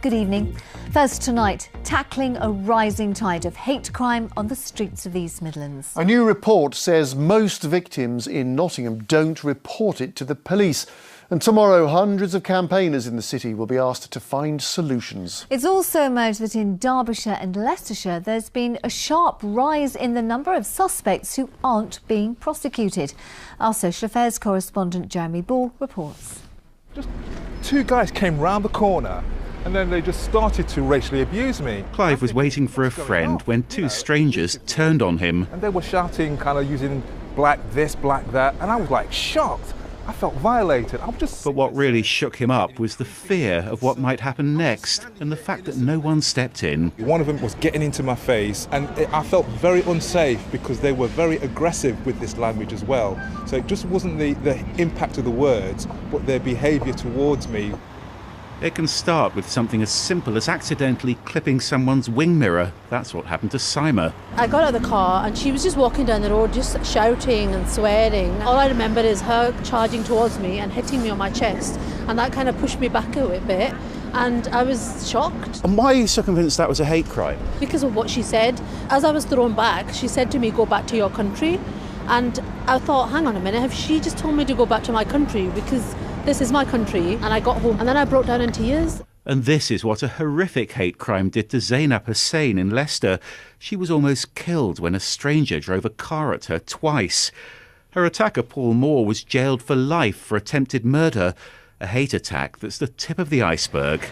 Good evening. First tonight, tackling a rising tide of hate crime on the streets of the East Midlands. A new report says most victims in Nottingham don't report it to the police. And tomorrow, hundreds of campaigners in the city will be asked to find solutions. It's also emerged that in Derbyshire and Leicestershire, there's been a sharp rise in the number of suspects who aren't being prosecuted. Our social affairs correspondent Jeremy Ball reports. Just two guys came round the corner and then they just started to racially abuse me. Clive was waiting for a friend when two strangers turned on him. And they were shouting, kind of using black this, black that, and I was like shocked. I felt violated. But what really shook him up was the fear of what might happen next and the fact that no one stepped in. One of them was getting into my face and I felt very unsafe because they were very aggressive with this language as well. So it just wasn't the impact of the words, but their behaviour towards me. It can start with something as simple as accidentally clipping someone's wing mirror. That's what happened to Saema. I got out of the car and she was just walking down the road just shouting and swearing. All I remember is her charging towards me and hitting me on my chest, and that kind of pushed me back a bit and I was shocked. And why are you so convinced that was a hate crime? Because of what she said. As I was thrown back, she said to me, "Go back to your country." And I thought, hang on a minute, have she just told me to go back to my country? Because this is my country. And I got home and then I broke down in tears. And this is what a horrific hate crime did to Zainab Hussain in Leicester. She was almost killed when a stranger drove a car at her twice. Her attacker, Paul Moore, was jailed for life for attempted murder, a hate attack that's the tip of the iceberg.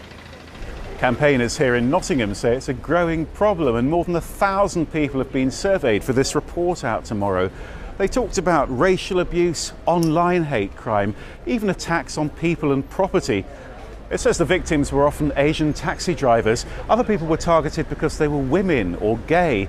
Campaigners here in Nottingham say it's a growing problem, and more than 1,000 people have been surveyed for this report out tomorrow. They talked about racial abuse, online hate crime, even attacks on people and property. It says the victims were often Asian taxi drivers. Other people were targeted because they were women or gay.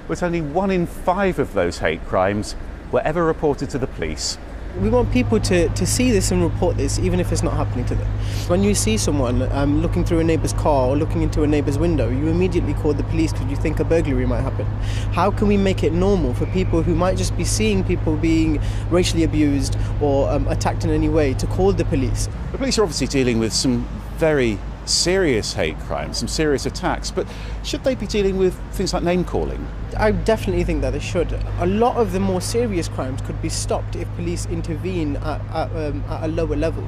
But only 1 in 5 of those hate crimes were ever reported to the police. We want people to see this and report this, even if it's not happening to them. When you see someone looking through a neighbour's car or looking into a neighbour's window, you immediately call the police because you think a burglary might happen. How can we make it normal for people who might just be seeing people being racially abused or attacked in any way to call the police? The police are obviously dealing with some very serious hate crimes, some serious attacks, but should they be dealing with things like name-calling? I definitely think that they should. A lot of the more serious crimes could be stopped if police intervene at a lower level.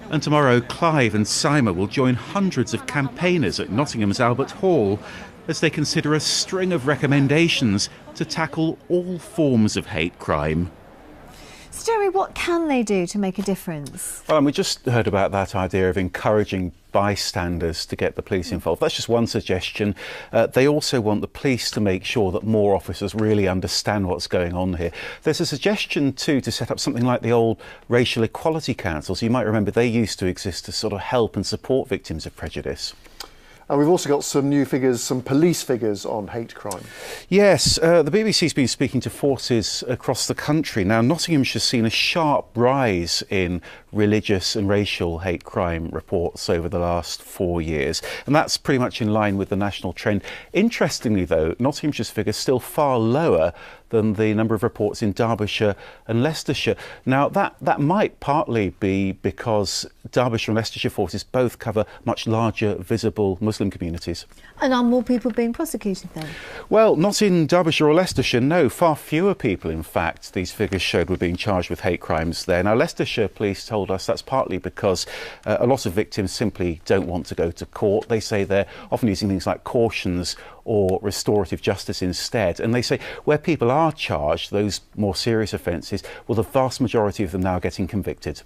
And tomorrow, Clive and Saema will join hundreds of campaigners at Nottingham's Albert Hall as they consider a string of recommendations to tackle all forms of hate crime. So, Jerry, what can they do to make a difference? Well, and we just heard about that idea of encouraging bystanders to get the police involved. That's just one suggestion. They also want the police to make sure that more officers really understand what's going on here. There's a suggestion too to set up something like the old racial equality councils. You might remember they used to exist to sort of help and support victims of prejudice. And we've also got some new figures, some police figures on hate crime. Yes, the BBC's been speaking to forces across the country. Now, Nottinghamshire's seen a sharp rise in religious and racial hate crime reports over the last 4 years. And that's pretty much in line with the national trend. Interestingly, though, Nottinghamshire's figure's still far lower than the number of reports in Derbyshire and Leicestershire. Now, that might partly be because Derbyshire and Leicestershire forces both cover much larger, visible Muslim communities. And are more people being prosecuted then? Well, not in Derbyshire or Leicestershire, no. Far fewer people, in fact, these figures showed were being charged with hate crimes there. Now, Leicestershire police told us that's partly because a lot of victims simply don't want to go to court. They say they're often using things like cautions or restorative justice instead. And they say where people are charged, those more serious offences, well, the vast majority of them now are getting convicted.